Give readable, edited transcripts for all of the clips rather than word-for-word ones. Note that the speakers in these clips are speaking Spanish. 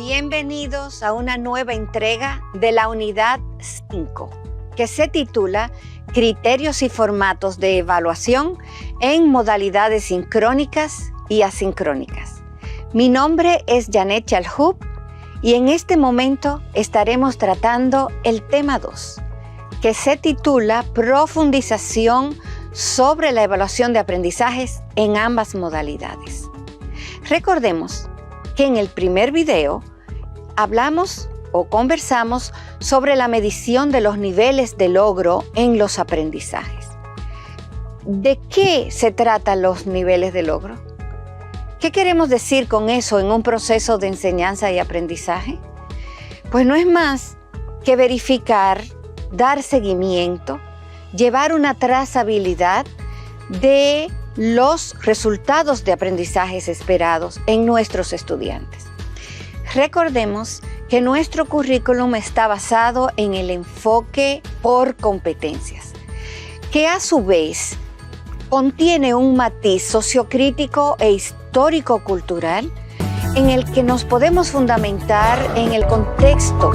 Bienvenidos a una nueva entrega de la unidad 5, que se titula Criterios y formatos de evaluación en modalidades sincrónicas y asincrónicas. Mi nombre es Janet Chalhub y en este momento estaremos tratando el tema 2, que se titula Profundización sobre la evaluación de aprendizajes en ambas modalidades. Recordemos que en el primer video hablamos o conversamos sobre la medición de los niveles de logro en los aprendizajes. ¿De qué se tratan los niveles de logro? ¿Qué queremos decir con eso en un proceso de enseñanza y aprendizaje? Pues no es más que verificar, dar seguimiento, llevar una trazabilidad de los resultados de aprendizajes esperados en nuestros estudiantes. Recordemos que nuestro currículum está basado en el enfoque por competencias, que a su vez contiene un matiz sociocrítico e histórico-cultural en el que nos podemos fundamentar en el contexto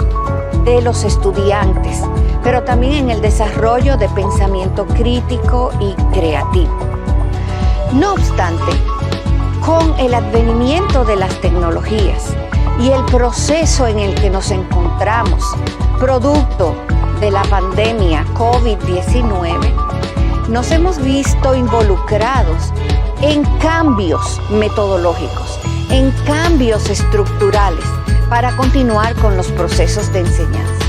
de los estudiantes, pero también en el desarrollo de pensamiento crítico y creativo. No obstante, con el advenimiento de las tecnologías y el proceso en el que nos encontramos, producto de la pandemia COVID-19, nos hemos visto involucrados en cambios metodológicos, en cambios estructurales para continuar con los procesos de enseñanza.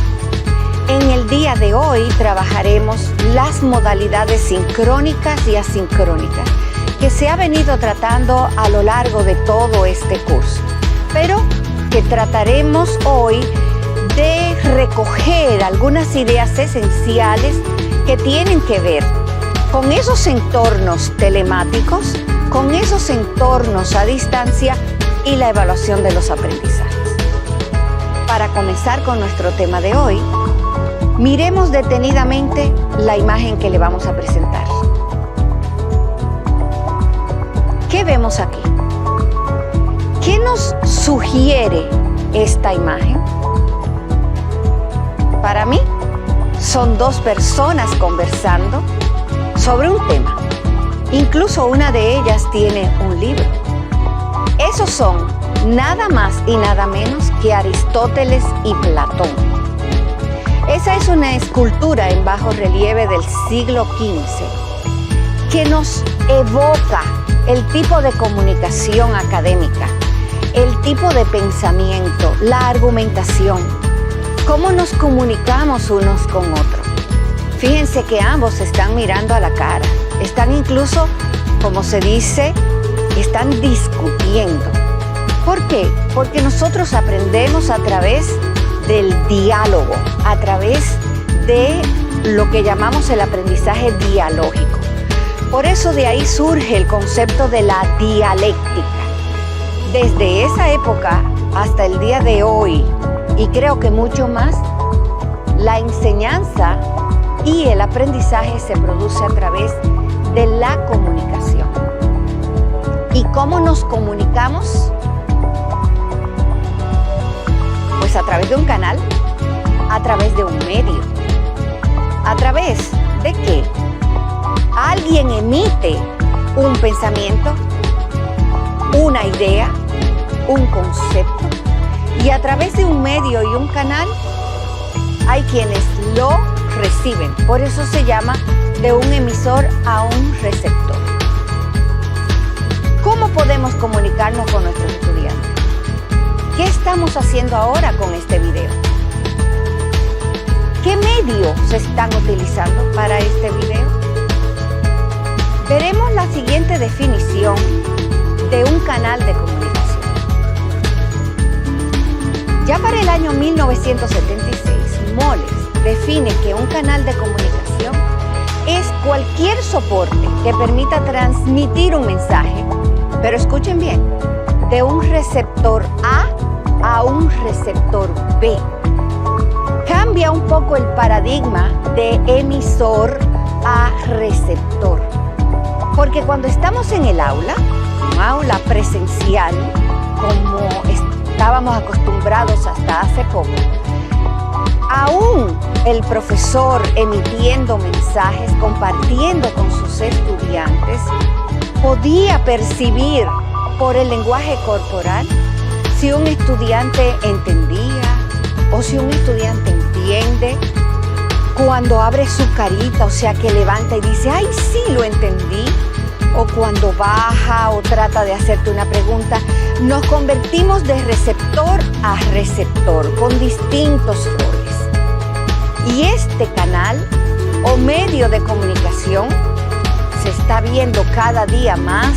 En el día de hoy trabajaremos las modalidades sincrónicas y asincrónicas que se ha venido tratando a lo largo de todo este curso, pero que trataremos hoy de recoger algunas ideas esenciales que tienen que ver con esos entornos telemáticos, con esos entornos a distancia y la evaluación de los aprendizajes. Para comenzar con nuestro tema de hoy, miremos detenidamente la imagen que le vamos a presentar. ¿Qué vemos aquí? ¿Qué nos sugiere esta imagen? Para mí, son dos personas conversando sobre un tema. Incluso una de ellas tiene un libro. Esos son nada más y nada menos que Aristóteles y Platón. Esa es una escultura en bajo relieve del siglo XV que nos evoca el tipo de comunicación académica, el tipo de pensamiento, la argumentación, cómo nos comunicamos unos con otros. Fíjense que ambos están mirando a la cara, están incluso, como se dice, están discutiendo. ¿Por qué? Porque nosotros aprendemos a través del diálogo, a través de lo que llamamos el aprendizaje dialógico. Por eso de ahí surge el concepto de la dialéctica. Desde esa época hasta el día de hoy, y creo que mucho más, la enseñanza y el aprendizaje se produce a través de la comunicación. ¿Y cómo nos comunicamos? Pues a través de un canal, a través de un medio. ¿A través de qué? Alguien emite un pensamiento, una idea, un concepto, y a través de un medio y un canal hay quienes lo reciben. Por eso se llama de un emisor a un receptor. ¿Cómo podemos comunicarnos con nuestros estudiantes? ¿Qué estamos haciendo ahora con este video? ¿Qué medios se están utilizando para este video? Veremos la siguiente definición de un canal de comunicación. Ya para el año 1976, Moles define que un canal de comunicación es cualquier soporte que permita transmitir un mensaje, pero escuchen bien, de un receptor A un receptor B. Cambia un poco el paradigma de emisor a receptor. Porque cuando estamos en el aula, un aula presencial, como estábamos acostumbrados hasta hace poco, aún el profesor emitiendo mensajes, compartiendo con sus estudiantes, podía percibir por el lenguaje corporal si un estudiante entendía o si un estudiante entiende. Cuando abre su carita, o sea que levanta y dice, ¡ay, sí, lo entendí! O cuando baja o trata de hacerte una pregunta, nos convertimos de receptor a receptor con distintos roles. Y este canal o medio de comunicación se está viendo cada día más.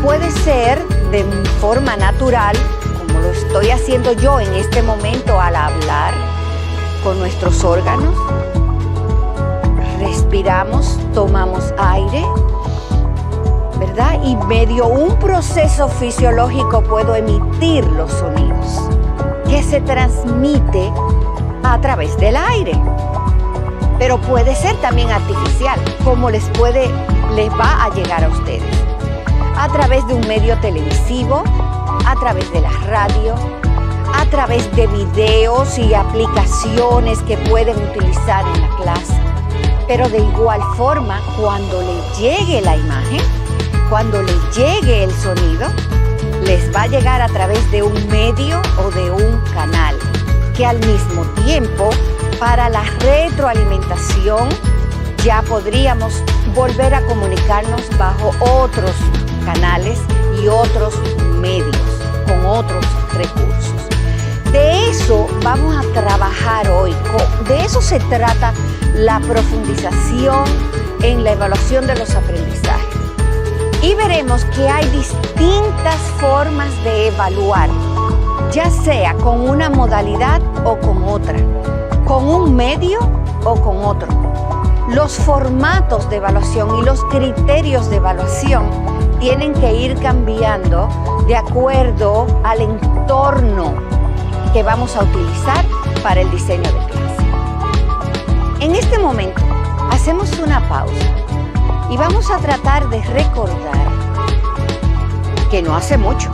Puede ser de forma natural, como lo estoy haciendo yo en este momento al hablar, con nuestros órganos. Respiramos, tomamos aire, ¿verdad? Y medio un proceso fisiológico puedo emitir los sonidos que se transmite a través del aire. Pero puede ser también artificial, como les va a llegar a ustedes. A través de un medio televisivo, a través de la radio, a través de videos y aplicaciones que pueden utilizar en la clase. Pero de igual forma, cuando le llegue la imagen, cuando le llegue el sonido, les va a llegar a través de un medio o de un canal, que al mismo tiempo, para la retroalimentación, ya podríamos volver a comunicarnos bajo otros canales y otros medios, con otros recursos. De eso vamos a trabajar hoy, de eso se trata la profundización en la evaluación de los aprendizajes. Y veremos que hay distintas formas de evaluar, ya sea con una modalidad o con otra, con un medio o con otro. Los formatos de evaluación y los criterios de evaluación tienen que ir cambiando de acuerdo al entorno que vamos a utilizar para el diseño de clase. En este momento hacemos una pausa y vamos a tratar de recordar que no hace mucho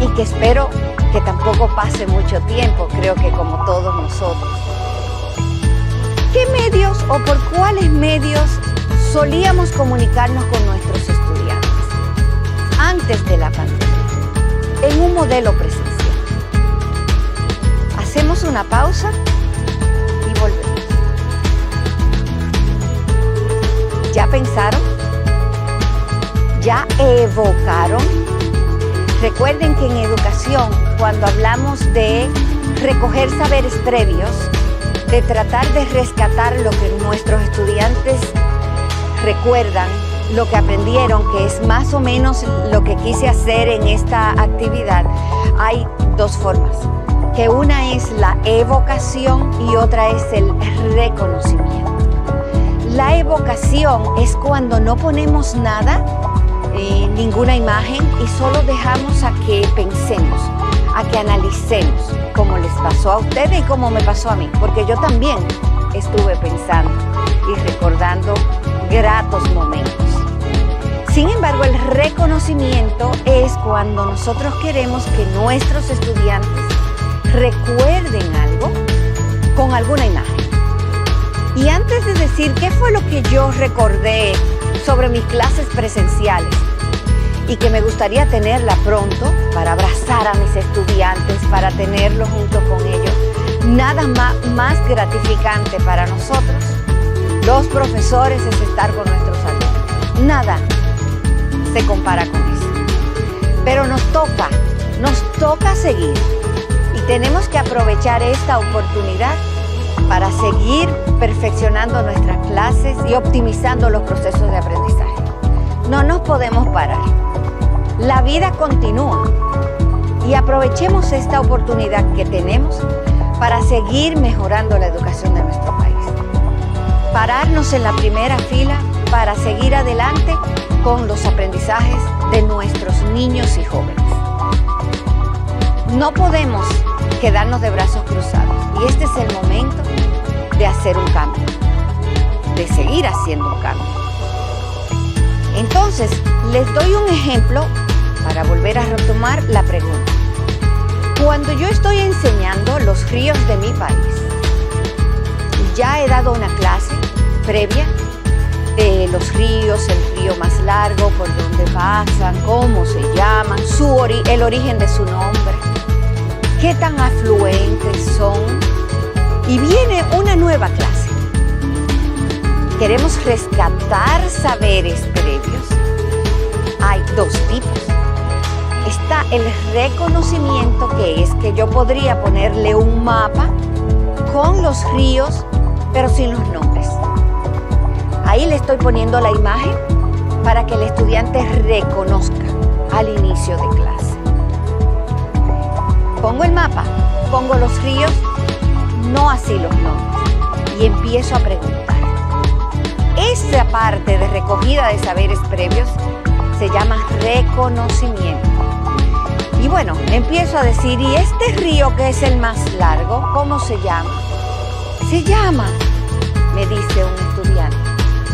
y que espero que tampoco pase mucho tiempo, creo que como todos nosotros. ¿Qué medios o por cuáles medios solíamos comunicarnos con nuestros estudiantes antes de la pandemia, en un modelo presencial? Hacemos una pausa y volvemos. ¿Ya pensaron? ¿Ya evocaron? Recuerden que en educación, cuando hablamos de recoger saberes previos, de tratar de rescatar lo que nuestros estudiantes recuerdan, lo que aprendieron, que es más o menos lo que quise hacer en esta actividad, hay dos formas, que una es la evocación y otra es el reconocimiento. La evocación es cuando no ponemos nada, ninguna imagen, y solo dejamos a que pensemos, a que analicemos, como les pasó a ustedes y como me pasó a mí, porque yo también estuve pensando y recordando gratos momentos. Sin embargo, el reconocimiento es cuando nosotros queremos que nuestros estudiantes recuerden algo con alguna imagen. Y antes de decir qué fue lo que yo recordé sobre mis clases presenciales y que me gustaría tenerla pronto para abrazar a mis estudiantes, para tenerlo junto con ellos, nada más gratificante para nosotros, los profesores, es estar con nuestros alumnos. Nada se compara con eso. Pero nos toca seguir y tenemos que aprovechar esta oportunidad para seguir perfeccionando nuestras clases y optimizando los procesos de aprendizaje. No nos podemos parar. La vida continúa y aprovechemos esta oportunidad que tenemos para seguir mejorando la educación de nuestro país. Pararnos en la primera fila para seguir adelante con los aprendizajes de nuestros niños y jóvenes. No podemos quedarnos de brazos cruzados y este es el momento de hacer un cambio, de seguir haciendo un cambio. Entonces, les doy un ejemplo para volver a retomar la pregunta. Cuando yo estoy enseñando los ríos de mi país, ya he dado una clase previa de los ríos, el río más largo, por dónde pasan, cómo se llaman, el origen de su nombre, qué tan afluentes son. Y viene una nueva clase. Queremos rescatar saberes previos. Hay dos tipos. Está el reconocimiento, que es que yo podría ponerle un mapa con los ríos, pero sin los nombres. Ahí le estoy poniendo la imagen para que el estudiante reconozca al inicio de clase. Pongo el mapa, pongo los ríos, no así los nombres, y empiezo a preguntar. Esa parte de recogida de saberes previos se llama reconocimiento. Y bueno, empiezo a decir, ¿y este río que es el más largo, cómo se llama? Se llama, me dice un estudiante.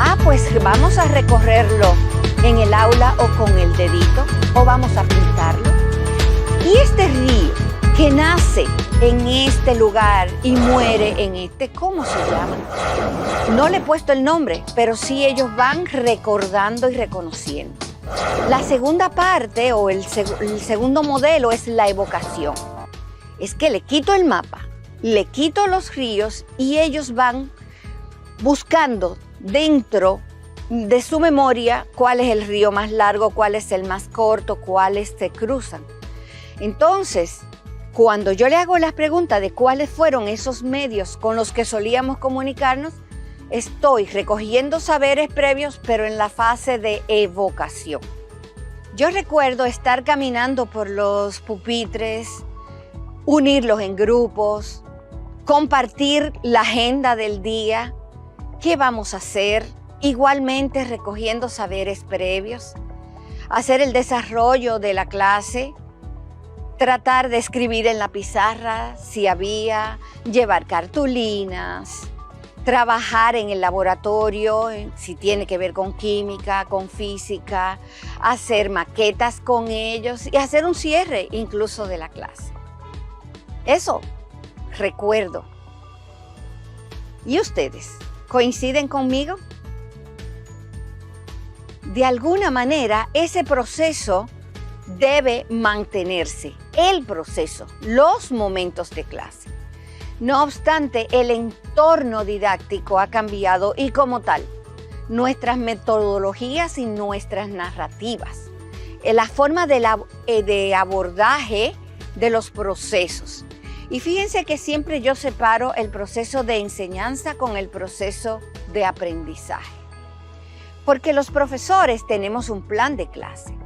Ah, pues vamos a recorrerlo en el aula o con el dedito, o vamos a pintarlo. Y este río que nace en este lugar y muere en este, ¿cómo se llama? No le he puesto el nombre, pero sí ellos van recordando y reconociendo. La segunda parte o el segundo modelo es la evocación. Es que le quito el mapa, le quito los ríos y ellos van buscando dentro de su memoria cuál es el río más largo, cuál es el más corto, cuáles se cruzan. Entonces, cuando yo le hago las preguntas de cuáles fueron esos medios con los que solíamos comunicarnos, estoy recogiendo saberes previos, pero en la fase de evocación. Yo recuerdo estar caminando por los pupitres, unirlos en grupos, compartir la agenda del día, qué vamos a hacer, igualmente recogiendo saberes previos, hacer el desarrollo de la clase, tratar de escribir en la pizarra si había, llevar cartulinas, trabajar en el laboratorio, si tiene que ver con química, con física, hacer maquetas con ellos y hacer un cierre incluso de la clase. Eso recuerdo. ¿Y ustedes coinciden conmigo? De alguna manera ese proceso debe mantenerse, el proceso, los momentos de clase. No obstante, el entorno didáctico ha cambiado y como tal, nuestras metodologías y nuestras narrativas, la forma de abordaje de los procesos. Y fíjense que siempre yo separo el proceso de enseñanza con el proceso de aprendizaje. Porque los profesores tenemos un plan de clase.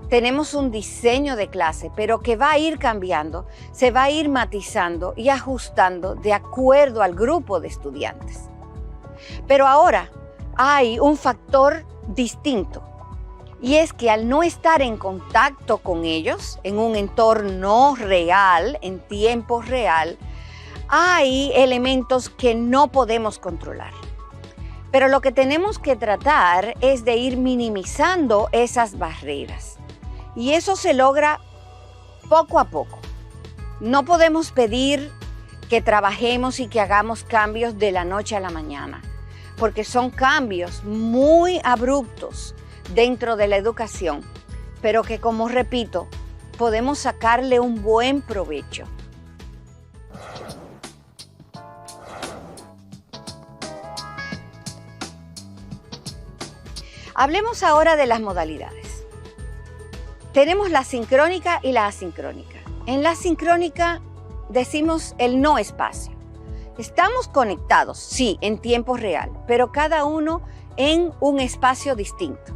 Tenemos un diseño de clase, pero que va a ir cambiando, se va a ir matizando y ajustando de acuerdo al grupo de estudiantes. Pero ahora hay un factor distinto, y es que al no estar en contacto con ellos, en un entorno real, en tiempo real, hay elementos que no podemos controlar. Pero lo que tenemos que tratar es de ir minimizando esas barreras. Y eso se logra poco a poco. No podemos pedir que trabajemos y que hagamos cambios de la noche a la mañana, porque son cambios muy abruptos dentro de la educación, pero que, como repito, podemos sacarle un buen provecho. Hablemos ahora de las modalidades. Tenemos la sincrónica y la asincrónica. En la sincrónica decimos el no espacio. Estamos conectados, sí, en tiempo real, pero cada uno en un espacio distinto.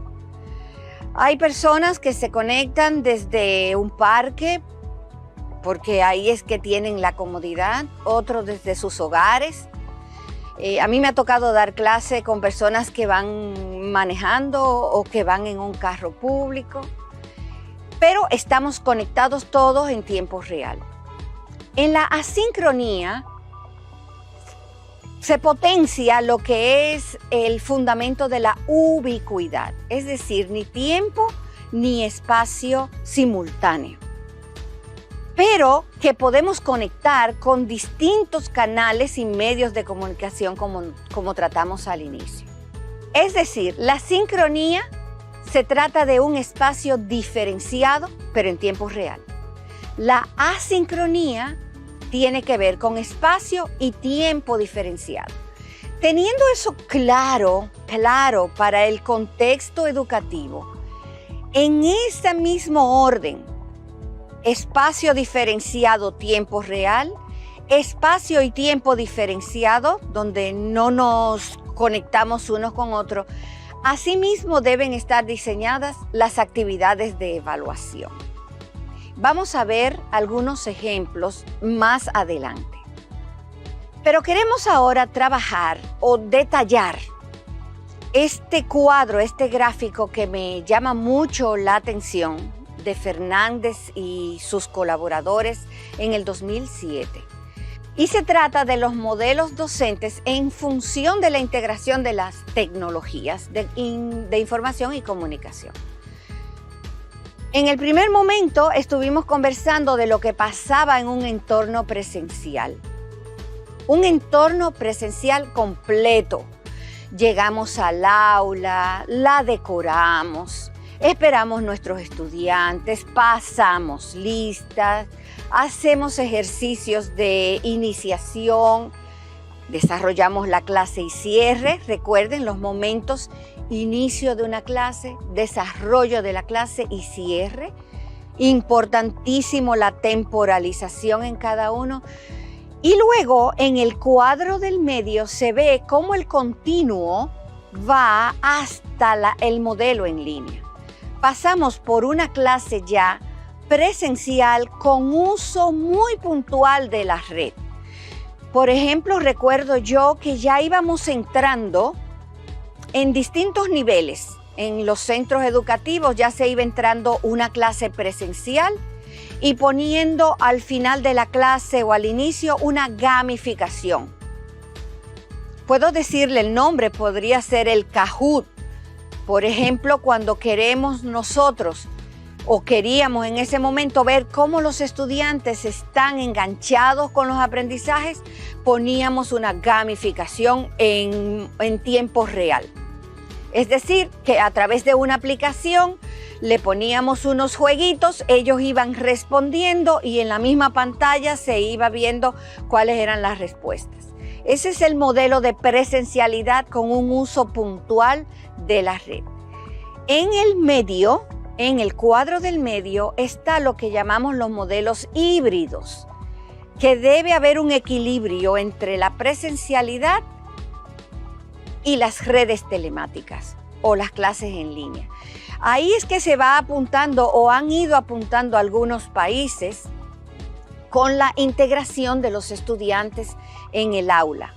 Hay personas que se conectan desde un parque, porque ahí es que tienen la comodidad, otros desde sus hogares. A mí me ha tocado dar clase con personas que van manejando o que van en un carro público. Pero estamos conectados todos en tiempo real. En la asincronía se potencia lo que es el fundamento de la ubicuidad, es decir, ni tiempo ni espacio simultáneo. pero que podemos conectar con distintos canales y medios de comunicación como tratamos al inicio. Es decir, la sincronía se trata de un espacio diferenciado, pero en tiempo real. La asincronía tiene que ver con espacio y tiempo diferenciado. Teniendo eso claro para el contexto educativo, en ese mismo orden, espacio diferenciado, tiempo real, espacio y tiempo diferenciado, donde no nos conectamos unos con otros, asimismo deben estar diseñadas las actividades de evaluación. Vamos a ver algunos ejemplos más adelante. Pero queremos ahora trabajar o detallar este cuadro, este gráfico que me llama mucho la atención de Fernández y sus colaboradores en el 2007. Y se trata de los modelos docentes en función de la integración de las tecnologías de información y comunicación. En el primer momento estuvimos conversando de lo que pasaba en un entorno presencial. Un entorno presencial completo. Llegamos al aula, la decoramos, esperamos nuestros estudiantes, pasamos listas, hacemos ejercicios de iniciación, desarrollamos la clase y cierre. Recuerden los momentos: inicio de una clase, desarrollo de la clase y cierre. Importantísimo la temporalización en cada uno. Y luego en el cuadro del medio se ve cómo el continuo va hasta el modelo en línea. Pasamos por una clase ya presencial con uso muy puntual de la red. Por ejemplo, recuerdo yo que ya íbamos entrando en distintos niveles. En los centros educativos ya se iba entrando una clase presencial y poniendo al final de la clase o al inicio una gamificación. Puedo decirle el nombre, podría ser el Kahoot. Por ejemplo, cuando queremos nosotros o queríamos en ese momento ver cómo los estudiantes están enganchados con los aprendizajes, poníamos una gamificación en tiempo real. Es decir, que a través de una aplicación le poníamos unos jueguitos, ellos iban respondiendo y en la misma pantalla se iba viendo cuáles eran las respuestas. Ese es el modelo de presencialidad con un uso puntual de la red. En el medio, en el cuadro del medio, está lo que llamamos los modelos híbridos, que debe haber un equilibrio entre la presencialidad y las redes telemáticas o las clases en línea. Ahí es que se va apuntando o han ido apuntando algunos países con la integración de los estudiantes en el aula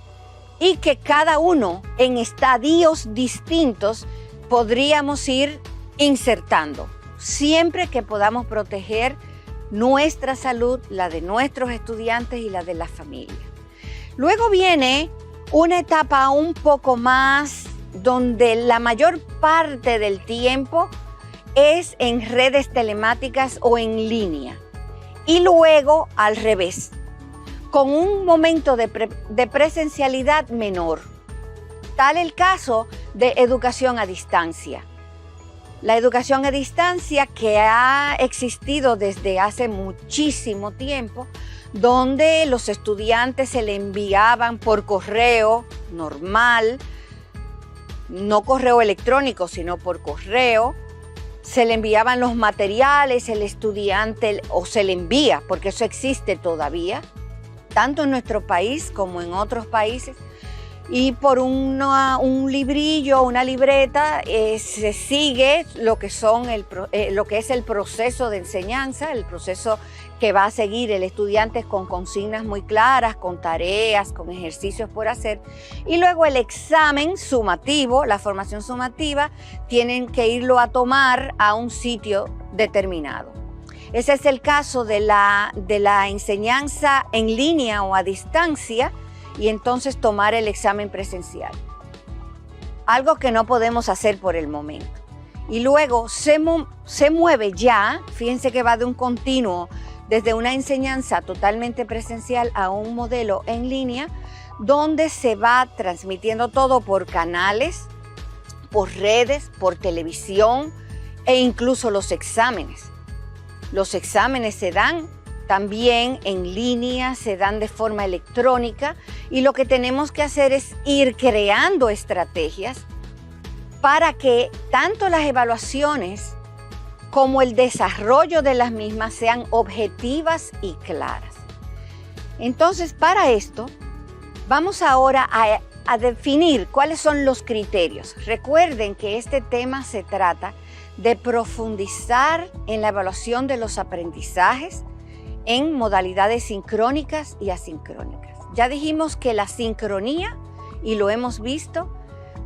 y que cada uno en estadios distintos podríamos ir insertando, siempre que podamos proteger nuestra salud, la de nuestros estudiantes y la de la familia. Luego viene una etapa un poco más donde la mayor parte del tiempo es en redes telemáticas o en línea. Y luego al revés, con un momento de presencialidad menor. Tal el caso de educación a distancia. La educación a distancia que ha existido desde hace muchísimo tiempo, donde los estudiantes se le enviaban por correo normal, no correo electrónico, sino por correo, se le enviaban los materiales, el estudiante, o se le envía, porque eso existe todavía, tanto en nuestro país como en otros países, y por un librillo, una libreta, se sigue lo que es el proceso de enseñanza, el proceso que va a seguir el estudiante con consignas muy claras, con tareas, con ejercicios por hacer. Y luego el examen sumativo, la formación sumativa, tienen que irlo a tomar a un sitio determinado. Ese es el caso de la enseñanza en línea o a distancia, y entonces tomar el examen presencial. Algo que no podemos hacer por el momento. Y luego se mueve ya, fíjense que va de un continuo desde una enseñanza totalmente presencial a un modelo en línea, donde se va transmitiendo todo por canales, por redes, por televisión e incluso los exámenes. Los exámenes se dan también en línea, se dan de forma electrónica, y lo que tenemos que hacer es ir creando estrategias para que tanto las evaluaciones como el desarrollo de las mismas sean objetivas y claras. Entonces, para esto, vamos ahora a definir cuáles son los criterios. Recuerden que este tema se trata de profundizar en la evaluación de los aprendizajes en modalidades sincrónicas y asincrónicas. Ya dijimos que la sincronía, y lo hemos visto,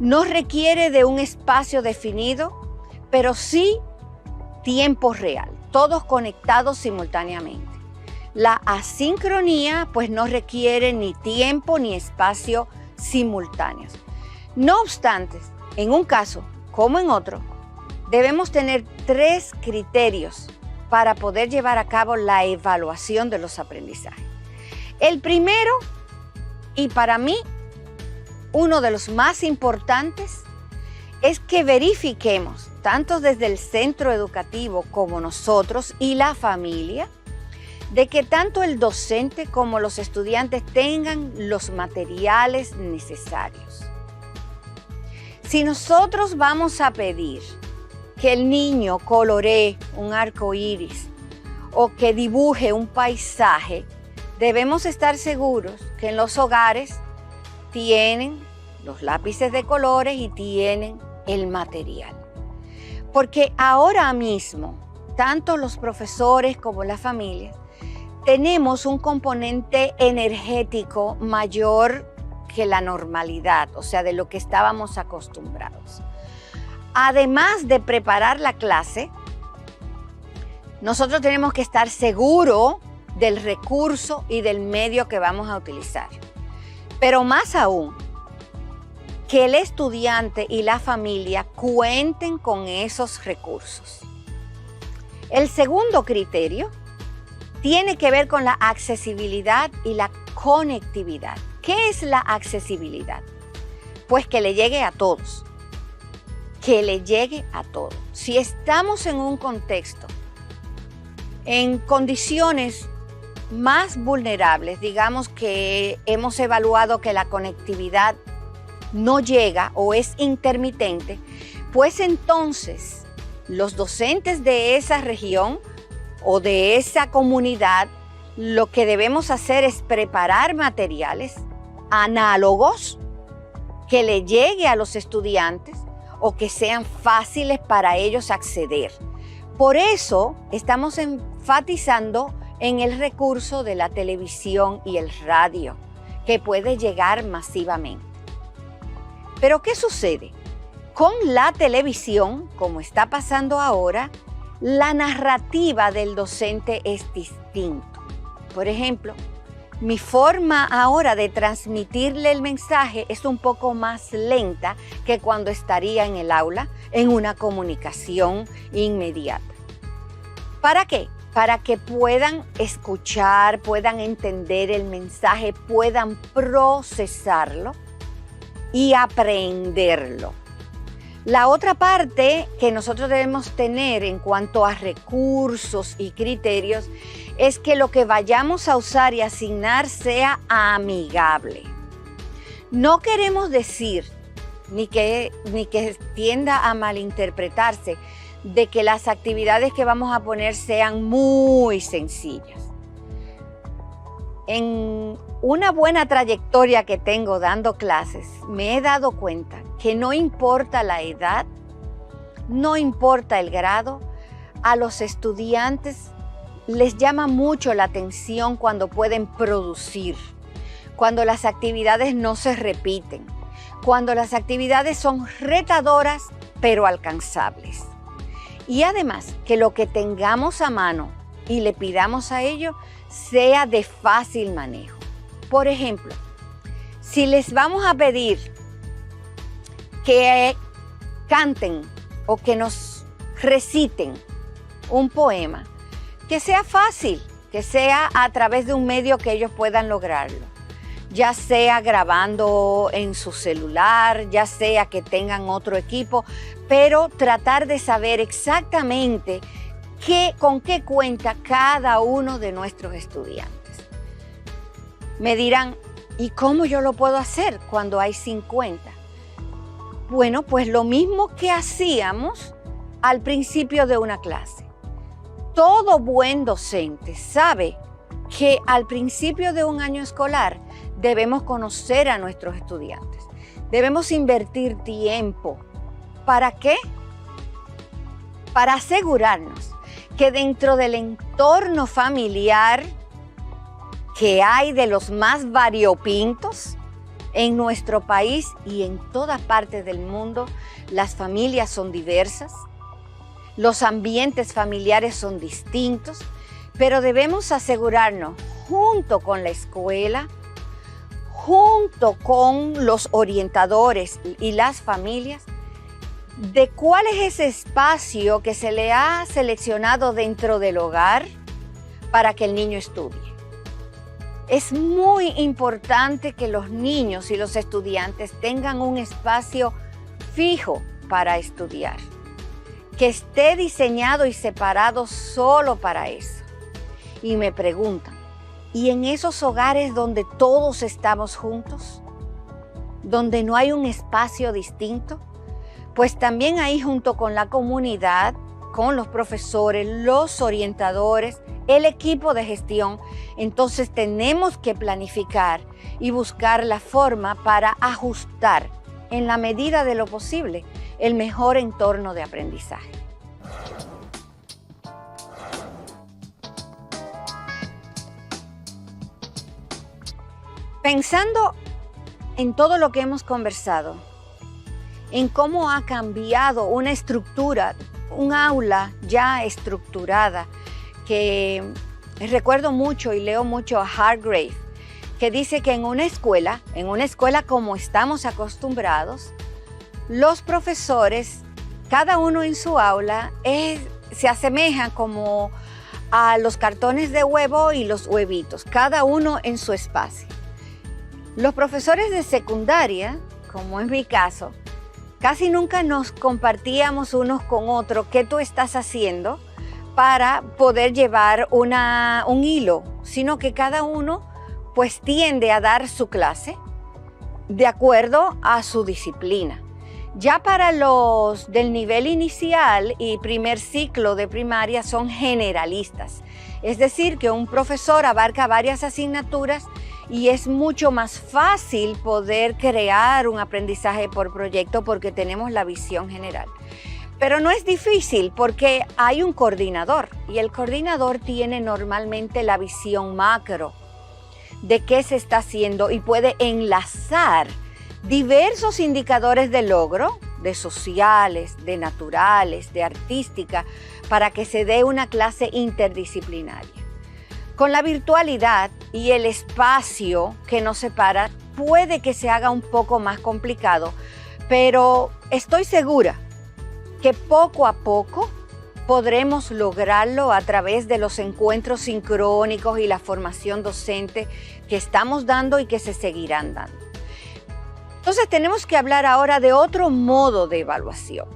no requiere de un espacio definido, pero sí tiempo real, todos conectados simultáneamente. La asincronía pues no requiere ni tiempo ni espacio simultáneos. No obstante, en un caso como en otro, debemos tener 3 criterios para poder llevar a cabo la evaluación de los aprendizajes. El primero, y para mí uno de los más importantes, es que verifiquemos, tanto desde el centro educativo como nosotros y la familia, de que tanto el docente como los estudiantes tengan los materiales necesarios. Si nosotros vamos a pedir que el niño coloree un arco iris o que dibuje un paisaje, debemos estar seguros que en los hogares tienen los lápices de colores y tienen el material. Porque ahora mismo, tanto los profesores como las familias, tenemos un componente energético mayor que la normalidad, o sea, de lo que estábamos acostumbrados. Además de preparar la clase, nosotros tenemos que estar seguros del recurso y del medio que vamos a utilizar. Pero más aún, que el estudiante y la familia cuenten con esos recursos. El segundo criterio tiene que ver con la accesibilidad y la conectividad. ¿Qué es la accesibilidad? Pues que le llegue a todos. Que le llegue a todos. Si estamos en un contexto, en condiciones más vulnerables, digamos que hemos evaluado que la conectividad no llega o es intermitente, pues entonces los docentes de esa región o de esa comunidad, lo que debemos hacer es preparar materiales análogos que le llegue a los estudiantes o que sean fáciles para ellos acceder. Por eso estamos enfatizando en el recurso de la televisión y el radio, que puede llegar masivamente. Pero ¿qué sucede? Con la televisión, como está pasando ahora, la narrativa del docente es distinta. Por ejemplo, mi forma ahora de transmitirle el mensaje es un poco más lenta que cuando estaría en el aula, en una comunicación inmediata. ¿Para qué? Para que puedan escuchar, puedan entender el mensaje, puedan procesarlo y aprenderlo. La otra parte que nosotros debemos tener en cuanto a recursos y criterios es que lo que vayamos a usar y asignar sea amigable. No queremos decir, ni que tienda a malinterpretarse, de que las actividades que vamos a poner sean muy sencillas. En una buena trayectoria que tengo dando clases, me he dado cuenta que no importa la edad, no importa el grado, a los estudiantes les llama mucho la atención cuando pueden producir, cuando las actividades no se repiten, cuando las actividades son retadoras pero alcanzables. Y además que lo que tengamos a mano y le pidamos a ellos sea de fácil manejo. Por ejemplo, si les vamos a pedir que canten o que nos reciten un poema, que sea fácil, que sea a través de un medio que ellos puedan lograrlo, ya sea grabando en su celular, ya sea que tengan otro equipo, pero tratar de saber exactamente con qué cuenta cada uno de nuestros estudiantes. Me dirán, ¿y cómo yo lo puedo hacer cuando hay 50? Bueno, pues lo mismo que hacíamos al principio de una clase. Todo buen docente sabe que al principio de un año escolar debemos conocer a nuestros estudiantes. Debemos invertir tiempo. ¿Para qué? Para asegurarnos que dentro del entorno familiar que hay de los más variopintos en nuestro país y en todas partes del mundo, las familias son diversas, los ambientes familiares son distintos, pero debemos asegurarnos, junto con la escuela, junto con los orientadores y las familias, de cuál es ese espacio que se le ha seleccionado dentro del hogar para que el niño estudie. Es muy importante que los niños y los estudiantes tengan un espacio fijo para estudiar, que esté diseñado y separado solo para eso. Y me preguntan, ¿y en esos hogares donde todos estamos juntos? ¿Donde no hay un espacio distinto? Pues también ahí, junto con la comunidad, con los profesores, los orientadores, el equipo de gestión, entonces tenemos que planificar y buscar la forma para ajustar, en la medida de lo posible, el mejor entorno de aprendizaje. Pensando en todo lo que hemos conversado, en cómo ha cambiado una estructura, un aula ya estructurada, que recuerdo mucho y leo mucho a Hargrave, que dice que en una escuela como estamos acostumbrados, los profesores, cada uno en su aula, se asemejan como a los cartones de huevo y los huevitos, cada uno en su espacio. Los profesores de secundaria, como en mi caso, casi nunca nos compartíamos unos con otros qué tú estás haciendo para poder llevar un hilo, sino que cada uno pues tiende a dar su clase de acuerdo a su disciplina. Ya para los del nivel inicial y primer ciclo de primaria son generalistas, es decir, que un profesor abarca varias asignaturas y es mucho más fácil poder crear un aprendizaje por proyecto porque tenemos la visión general. Pero no es difícil porque hay un coordinador y el coordinador tiene normalmente la visión macro de qué se está haciendo y puede enlazar diversos indicadores de logro, de sociales, de naturales, de artística, para que se dé una clase interdisciplinaria. Con la virtualidad y el espacio que nos separa, puede que se haga un poco más complicado, pero estoy segura que poco a poco podremos lograrlo a través de los encuentros sincrónicos y la formación docente que estamos dando y que se seguirán dando. Entonces tenemos que hablar ahora de otro modo de evaluación.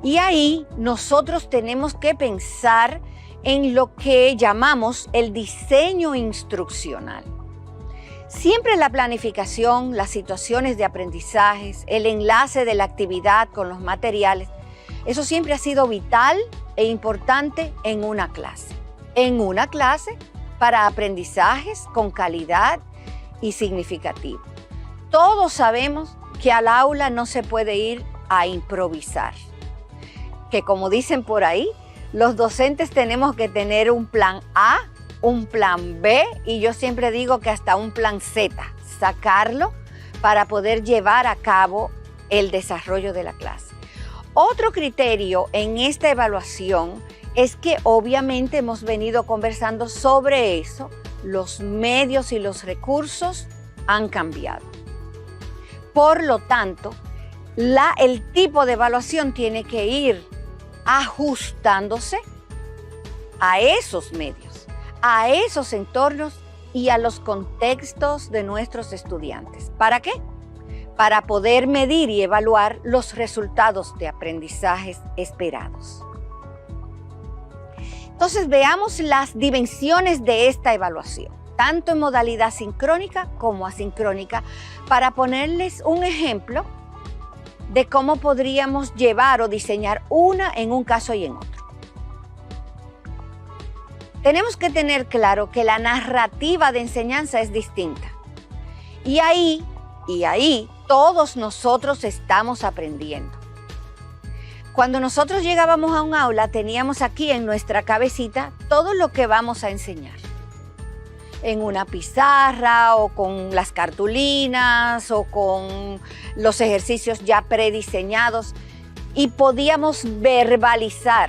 Y ahí nosotros tenemos que pensar en lo que llamamos el diseño instruccional. Siempre la planificación, las situaciones de aprendizajes, el enlace de la actividad con los materiales, eso siempre ha sido vital e importante en una clase. En una clase para aprendizajes con calidad y significativo. Todos sabemos que al aula no se puede ir a improvisar. Que como dicen por ahí, los docentes tenemos que tener un plan A, un plan B y yo siempre digo que hasta un plan Z, sacarlo para poder llevar a cabo el desarrollo de la clase. Otro criterio en esta evaluación es que obviamente hemos venido conversando sobre eso, los medios y los recursos han cambiado. Por lo tanto, el tipo de evaluación tiene que ir ajustándose a esos medios, a esos entornos y a los contextos de nuestros estudiantes. ¿Para qué? Para poder medir y evaluar los resultados de aprendizajes esperados. Entonces veamos las dimensiones de esta evaluación, tanto en modalidad sincrónica como asincrónica, para ponerles un ejemplo de cómo podríamos llevar o diseñar una en un caso y en otro. Tenemos que tener claro que la narrativa de enseñanza es distinta. Y ahí todos nosotros estamos aprendiendo. Cuando nosotros llegábamos a un aula, teníamos aquí en nuestra cabecita todo lo que vamos a enseñar. En una pizarra o con las cartulinas o con los ejercicios ya prediseñados, y podíamos verbalizar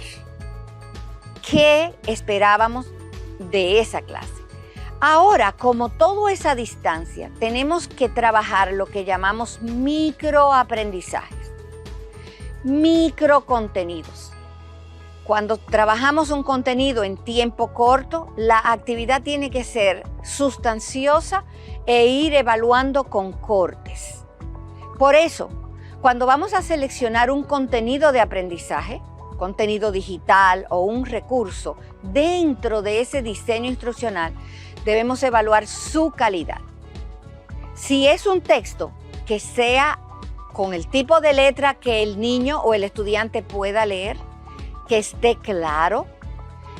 qué esperábamos de esa clase. Ahora, como todo es a distancia, tenemos que trabajar lo que llamamos microaprendizajes, microcontenidos. Cuando trabajamos un contenido en tiempo corto, la actividad tiene que ser sustanciosa e ir evaluando con cortes. Por eso, cuando vamos a seleccionar un contenido de aprendizaje, contenido digital o un recurso dentro de ese diseño instruccional, debemos evaluar su calidad. Si es un texto que sea con el tipo de letra que el niño o el estudiante pueda leer, que esté claro.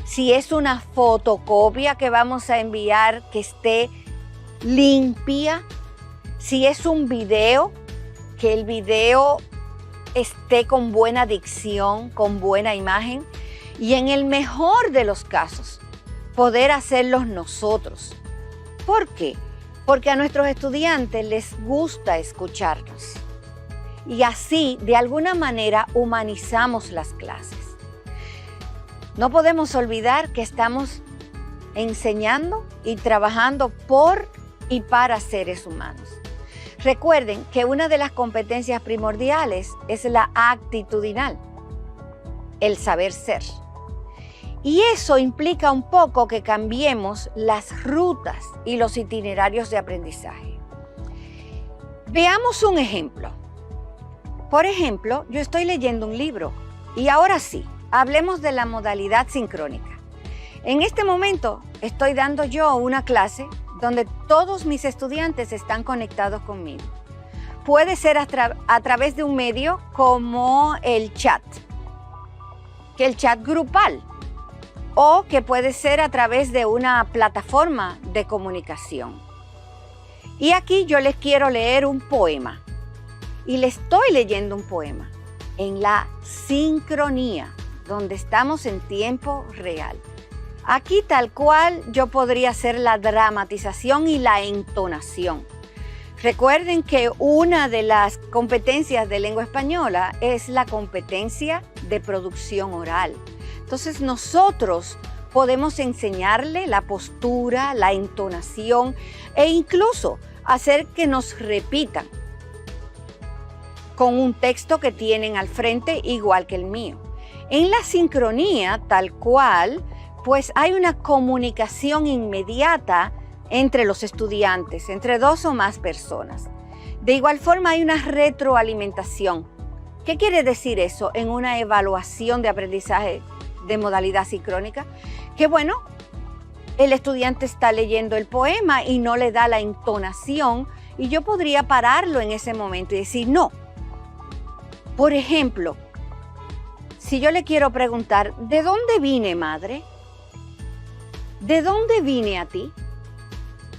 Si es una fotocopia que vamos a enviar, que esté limpia. Si es un video, que el video esté con buena dicción, con buena imagen. Y en el mejor de los casos, poder hacerlos nosotros. ¿Por qué? Porque a nuestros estudiantes les gusta escucharnos. Y así, de alguna manera, humanizamos las clases. No podemos olvidar que estamos enseñando y trabajando por y para seres humanos. Recuerden que una de las competencias primordiales es la actitudinal, el saber ser. Y eso implica un poco que cambiemos las rutas y los itinerarios de aprendizaje. Veamos un ejemplo. Por ejemplo, yo estoy leyendo un libro y ahora sí, hablemos de la modalidad sincrónica. En este momento estoy dando yo una clase donde todos mis estudiantes están conectados conmigo. Puede ser a través de un medio como el chat, que el chat grupal, o que puede ser a través de una plataforma de comunicación. Y aquí yo les quiero leer un poema. Y le estoy leyendo un poema en la sincronía, donde estamos en tiempo real. Aquí tal cual yo podría hacer la dramatización y la entonación. Recuerden que una de las competencias de lengua española es la competencia de producción oral. Entonces nosotros podemos enseñarle la postura, la entonación e incluso hacer que nos repitan con un texto que tienen al frente igual que el mío. En la sincronía, tal cual, pues hay una comunicación inmediata entre los estudiantes, entre dos o más personas. De igual forma hay una retroalimentación. ¿Qué quiere decir eso en una evaluación de aprendizaje de modalidad sincrónica? Que bueno, el estudiante está leyendo el poema y no le da la entonación y yo podría pararlo en ese momento y decir no. Por ejemplo, si yo le quiero preguntar, ¿de dónde vine, madre? ¿De dónde vine a ti?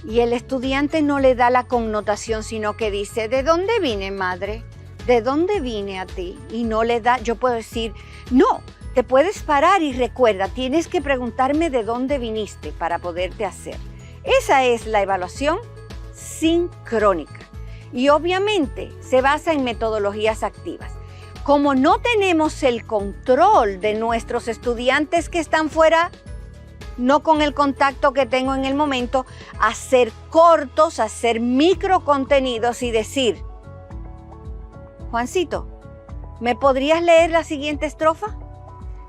Y el estudiante no le da la connotación, sino que dice, ¿de dónde vine, madre? ¿De dónde vine a ti? Y no le da, yo puedo decir, no, te puedes parar y recuerda, tienes que preguntarme de dónde viniste para poderte hacer. Esa es la evaluación sincrónica. Y obviamente se basa en metodologías activas. Como no tenemos el control de nuestros estudiantes que están fuera, no con el contacto que tengo en el momento, hacer cortos, hacer microcontenidos y decir, Juancito, ¿me podrías leer la siguiente estrofa?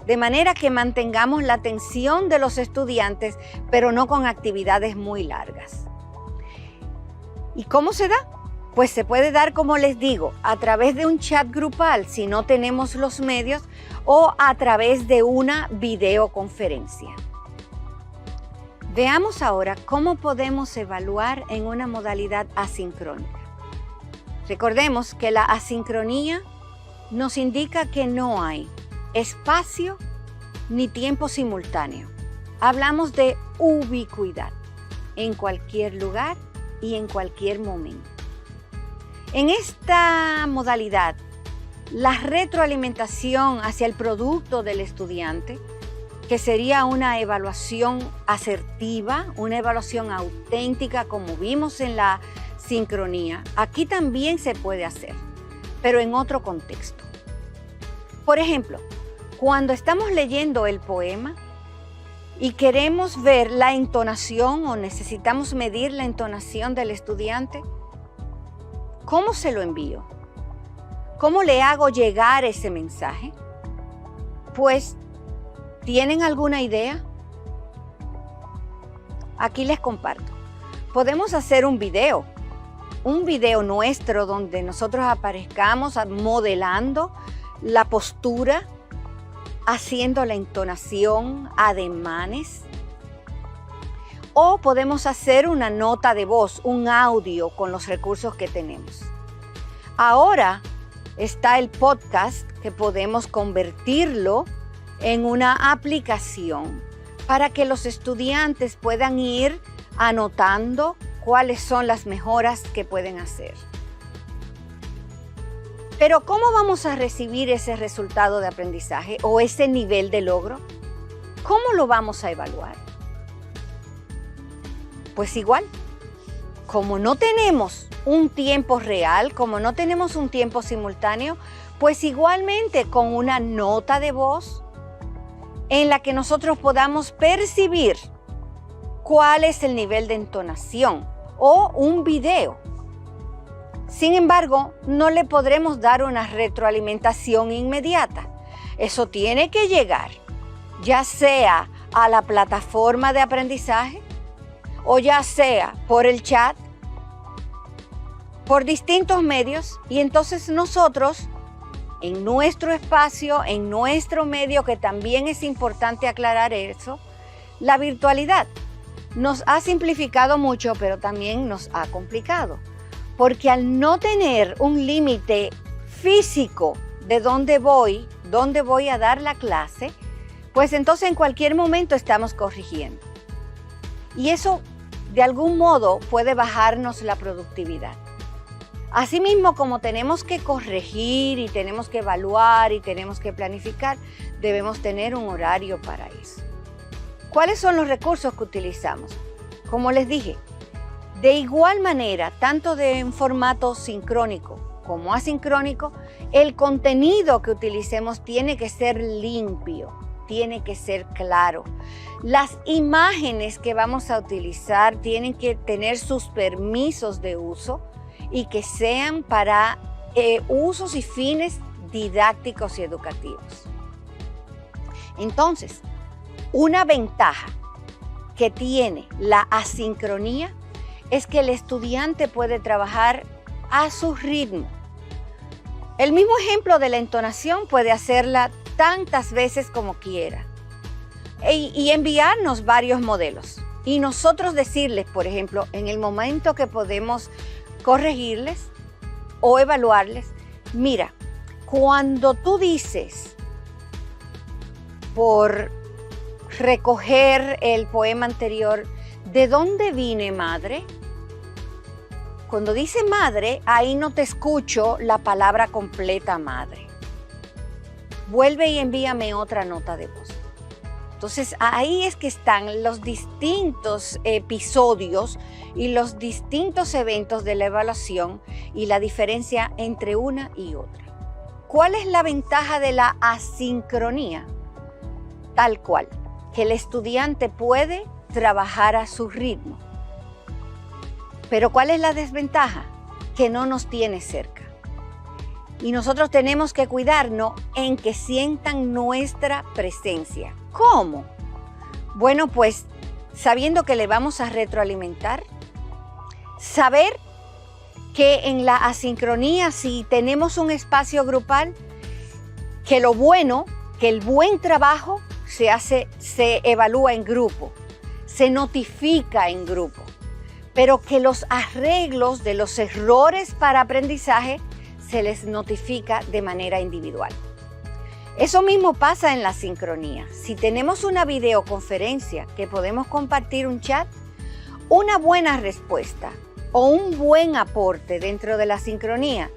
de manera que mantengamos la atención de los estudiantes, pero no con actividades muy largas. ¿Y cómo se da? Pues se puede dar, como les digo, a través de un chat grupal si no tenemos los medios o a través de una videoconferencia. Veamos ahora cómo podemos evaluar en una modalidad asincrónica. Recordemos que la asincronía nos indica que no hay espacio ni tiempo simultáneo. Hablamos de ubicuidad, en cualquier lugar y en cualquier momento. En esta modalidad, la retroalimentación hacia el producto del estudiante, que sería una evaluación asertiva, una evaluación auténtica como vimos en la sincronía, aquí también se puede hacer, pero en otro contexto. Por ejemplo, cuando estamos leyendo el poema y queremos ver la entonación o necesitamos medir la entonación del estudiante, ¿cómo se lo envío? ¿Cómo le hago llegar ese mensaje? Pues, ¿tienen alguna idea? Aquí les comparto. Podemos hacer un video nuestro donde nosotros aparezcamos modelando la postura, haciendo la entonación, ademanes. O podemos hacer una nota de voz, un audio con los recursos que tenemos. Ahora está el podcast que podemos convertirlo en una aplicación para que los estudiantes puedan ir anotando cuáles son las mejoras que pueden hacer. Pero ¿cómo vamos a recibir ese resultado de aprendizaje o ese nivel de logro? ¿Cómo lo vamos a evaluar? Pues igual, como no tenemos un tiempo real, como no tenemos un tiempo simultáneo, pues igualmente con una nota de voz en la que nosotros podamos percibir cuál es el nivel de entonación o un video. Sin embargo, no le podremos dar una retroalimentación inmediata. Eso tiene que llegar, ya sea a la plataforma de aprendizaje o ya sea por el chat, por distintos medios, y entonces nosotros, en nuestro espacio, en nuestro medio, que también es importante aclarar eso, la virtualidad nos ha simplificado mucho, pero también nos ha complicado. Porque al no tener un límite físico de dónde voy a dar la clase, pues entonces en cualquier momento estamos corrigiendo. Y eso de algún modo puede bajarnos la productividad. Asimismo, como tenemos que corregir y tenemos que evaluar y tenemos que planificar, debemos tener un horario para eso. ¿Cuáles son los recursos que utilizamos? Como les dije, de igual manera, tanto en formato sincrónico como asincrónico, el contenido que utilicemos tiene que ser limpio, tiene que ser claro. Las imágenes que vamos a utilizar tienen que tener sus permisos de uso y que sean para usos y fines didácticos y educativos. Entonces, una ventaja que tiene la asincronía es que el estudiante puede trabajar a su ritmo. El mismo ejemplo de la entonación puede hacerla tantas veces como quiera y enviarnos varios modelos. Y nosotros decirles, por ejemplo, en el momento que podemos corregirles o evaluarles, mira, cuando tú dices por recoger el poema anterior, ¿de dónde vine, madre? Cuando dice madre, ahí no te escucho la palabra completa madre. Vuelve y envíame otra nota de voz. Entonces, ahí es que están los distintos episodios y los distintos eventos de la evaluación y la diferencia entre una y otra. ¿Cuál es la ventaja de la asincronía? Tal cual, que el estudiante puede trabajar a su ritmo. Pero ¿cuál es la desventaja? Que no nos tiene cerca. y nosotros tenemos que cuidarnos en que sientan nuestra presencia. ¿Cómo? Bueno, pues sabiendo que le vamos a retroalimentar, saber que en la asincronía, si tenemos un espacio grupal, que el buen trabajo se evalúa en grupo, se notifica en grupo, pero que los arreglos de los errores para aprendizaje se les notifica de manera individual. Eso mismo pasa en la sincronía. Si tenemos una videoconferencia que podemos compartir un chat, una buena respuesta o un buen aporte dentro de la sincronía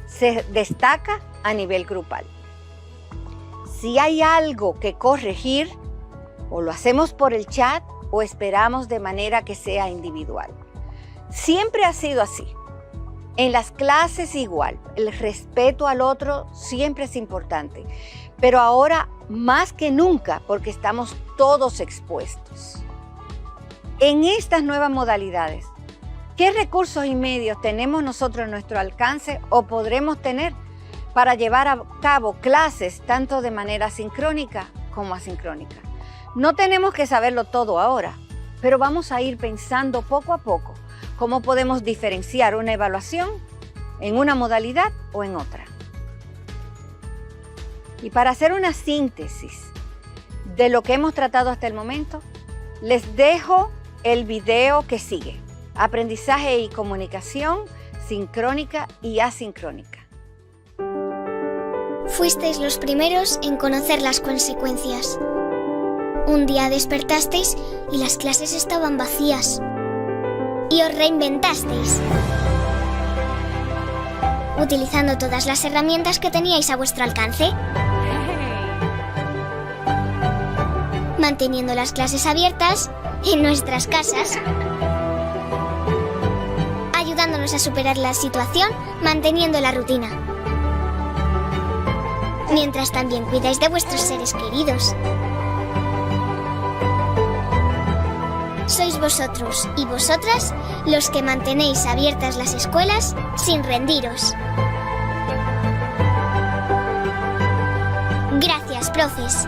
se destaca a nivel grupal. Si hay algo que corregir, o lo hacemos por el chat o esperamos de manera que sea individual. Siempre ha sido así. En las clases igual, el respeto al otro siempre es importante, pero ahora más que nunca porque estamos todos expuestos. En estas nuevas modalidades, ¿qué recursos y medios tenemos nosotros a nuestro alcance o podremos tener para llevar a cabo clases tanto de manera sincrónica como asincrónica? No tenemos que saberlo todo ahora, pero vamos a ir pensando poco a poco cómo podemos diferenciar una evaluación en una modalidad o en otra. Y para hacer una síntesis de lo que hemos tratado hasta el momento, les dejo el video que sigue: aprendizaje y comunicación sincrónica y asincrónica. Fuisteis los primeros en conocer las consecuencias. Un día despertasteis y las clases estaban vacías. Y os reinventasteis, utilizando todas las herramientas que teníais a vuestro alcance, manteniendo las clases abiertas en nuestras casas, ayudándonos a superar la situación, manteniendo la rutina, mientras también cuidáis de vuestros seres queridos. Sois vosotros y vosotras los que mantenéis abiertas las escuelas sin rendiros. Gracias, profes.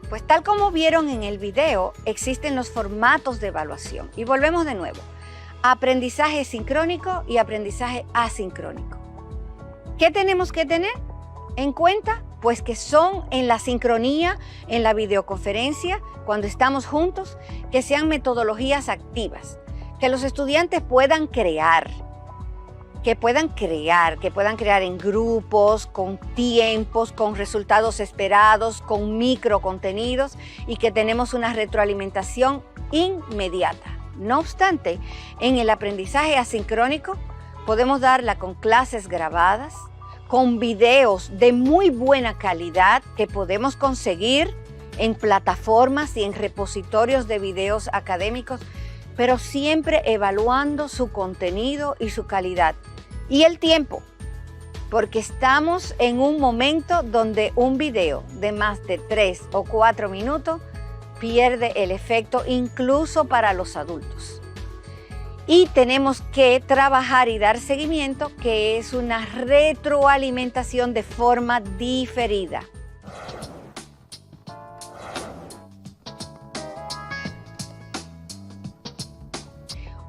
Pues tal como vieron en el video, existen los formatos de evaluación. Y volvemos de nuevo: aprendizaje sincrónico y aprendizaje asincrónico. ¿Qué tenemos que tener en cuenta? Pues que son en la sincronía, en la videoconferencia, cuando estamos juntos, que sean metodologías activas, que los estudiantes puedan crear, que puedan crear en grupos, con tiempos, con resultados esperados, con microcontenidos y que tenemos una retroalimentación inmediata. No obstante, en el aprendizaje asincrónico podemos darla con clases grabadas, con videos de muy buena calidad que podemos conseguir en plataformas y en repositorios de videos académicos, pero siempre evaluando su contenido y su calidad. Y el tiempo, porque estamos en un momento donde un video de más de 3 o 4 minutos pierde el efecto incluso para los adultos. Y tenemos que trabajar y dar seguimiento, que es una retroalimentación de forma diferida.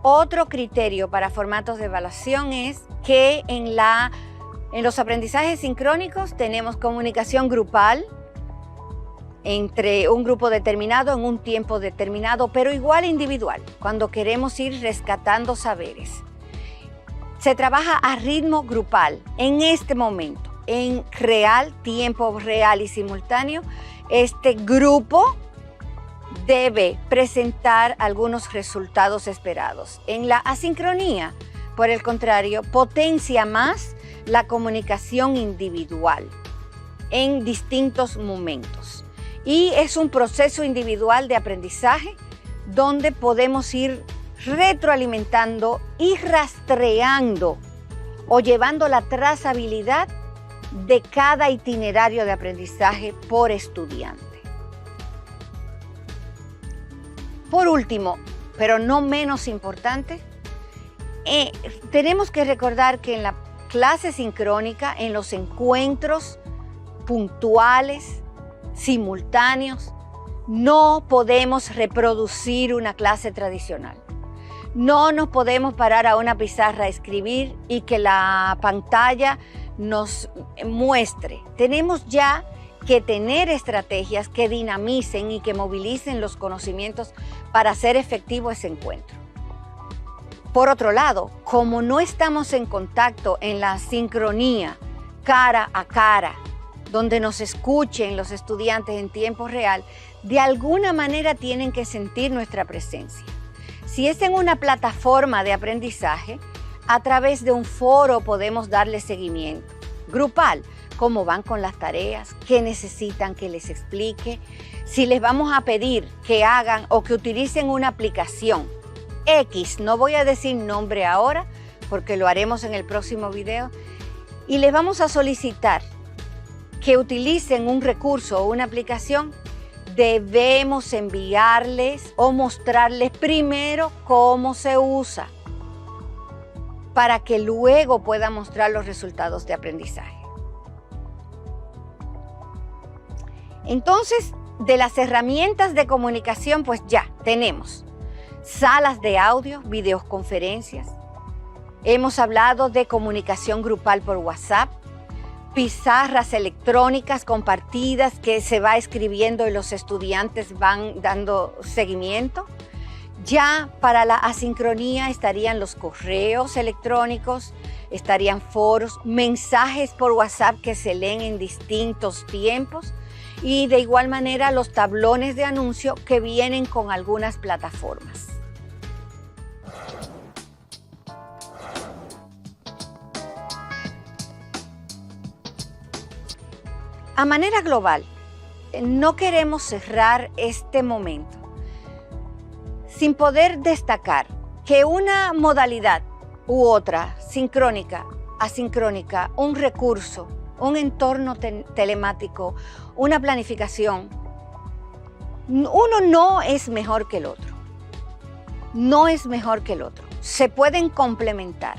Otro criterio para formatos de evaluación es que en los aprendizajes sincrónicos tenemos comunicación grupal entre un grupo determinado en un tiempo determinado, pero igual individual, cuando queremos ir rescatando saberes. Se trabaja a ritmo grupal en este momento, en tiempo real y simultáneo. Este grupo debe presentar algunos resultados esperados. En la asincronía, por el contrario, potencia más la comunicación individual en distintos momentos. Y es un proceso individual de aprendizaje donde podemos ir retroalimentando y rastreando o llevando la trazabilidad de cada itinerario de aprendizaje por estudiante. Por último, pero no menos importante, tenemos que recordar que en la clase sincrónica, en los encuentros puntuales, simultáneos, no podemos reproducir una clase tradicional. No nos podemos parar a una pizarra a escribir y que la pantalla nos muestre. Tenemos ya que tener estrategias que dinamicen y que movilicen los conocimientos para hacer efectivo ese encuentro. Por otro lado, como no estamos en contacto en la sincronía cara a cara, donde nos escuchen los estudiantes en tiempo real, de alguna manera tienen que sentir nuestra presencia. Si es en una plataforma de aprendizaje, a través de un foro podemos darle seguimiento. Grupal, cómo van con las tareas, qué necesitan que les explique, si les vamos a pedir que hagan o que utilicen una aplicación X, no voy a decir nombre ahora porque lo haremos en el próximo video, y les vamos a solicitar que utilicen un recurso o una aplicación, debemos enviarles o mostrarles primero cómo se usa para que luego puedan mostrar los resultados de aprendizaje. Entonces, de las herramientas de comunicación, pues ya tenemos salas de audio, videoconferencias. Hemos hablado de comunicación grupal por WhatsApp, pizarras electrónicas compartidas que se va escribiendo y los estudiantes van dando seguimiento. Ya para la asincronía estarían los correos electrónicos, estarían foros, mensajes por WhatsApp que se leen en distintos tiempos y de igual manera los tablones de anuncio que vienen con algunas plataformas. A manera global, no queremos cerrar este momento sin poder destacar que una modalidad u otra, sincrónica, asincrónica, un recurso, un entorno telemático, una planificación, uno no es mejor que el otro. No es mejor que el otro. Se pueden complementar.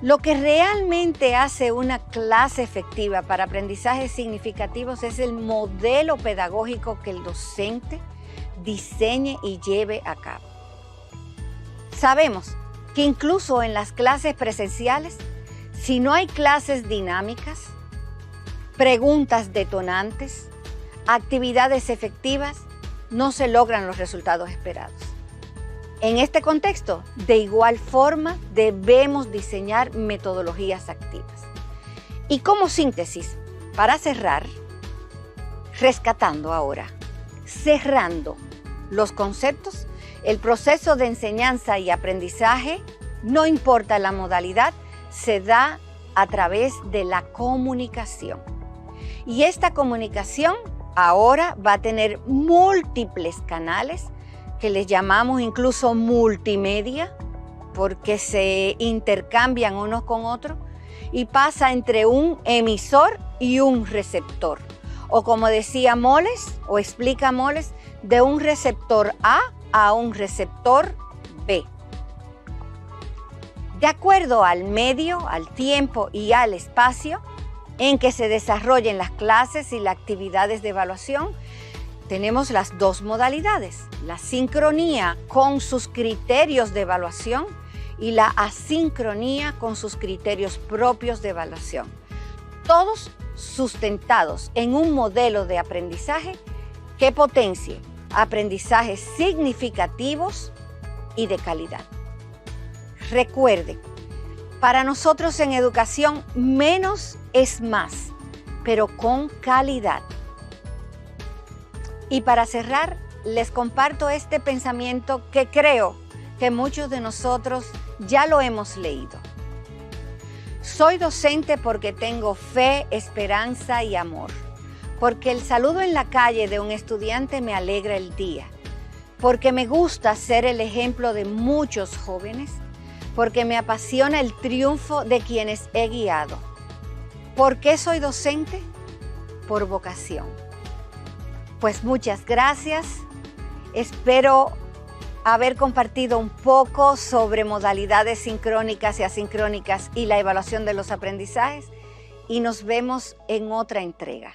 Lo que realmente hace una clase efectiva para aprendizajes significativos es el modelo pedagógico que el docente diseñe y lleve a cabo. Sabemos que incluso en las clases presenciales, si no hay clases dinámicas, preguntas detonantes, actividades efectivas, no se logran los resultados esperados. En este contexto, de igual forma, debemos diseñar metodologías activas. Y como síntesis, para cerrar, rescatando ahora, cerrando los conceptos, el proceso de enseñanza y aprendizaje, no importa la modalidad, se da a través de la comunicación. Y esta comunicación ahora va a tener múltiples canales que les llamamos incluso multimedia, porque se intercambian unos con otros y pasa entre un emisor y un receptor. O como decía Moles, o explica Moles, de un receptor a un receptor B. De acuerdo al medio, al tiempo y al espacio en que se desarrollen las clases y las actividades de evaluación, tenemos las dos modalidades, la sincronía con sus criterios de evaluación y la asincronía con sus criterios propios de evaluación. Todos sustentados en un modelo de aprendizaje que potencie aprendizajes significativos y de calidad. Recuerden, para nosotros en educación menos es más, pero con calidad. Y para cerrar, les comparto este pensamiento que creo que muchos de nosotros ya lo hemos leído. Soy docente porque tengo fe, esperanza y amor, porque el saludo en la calle de un estudiante me alegra el día, porque me gusta ser el ejemplo de muchos jóvenes, porque me apasiona el triunfo de quienes he guiado. ¿Por qué soy docente? Por vocación. Pues muchas gracias. Espero haber compartido un poco sobre modalidades sincrónicas y asincrónicas y la evaluación de los aprendizajes, y nos vemos en otra entrega.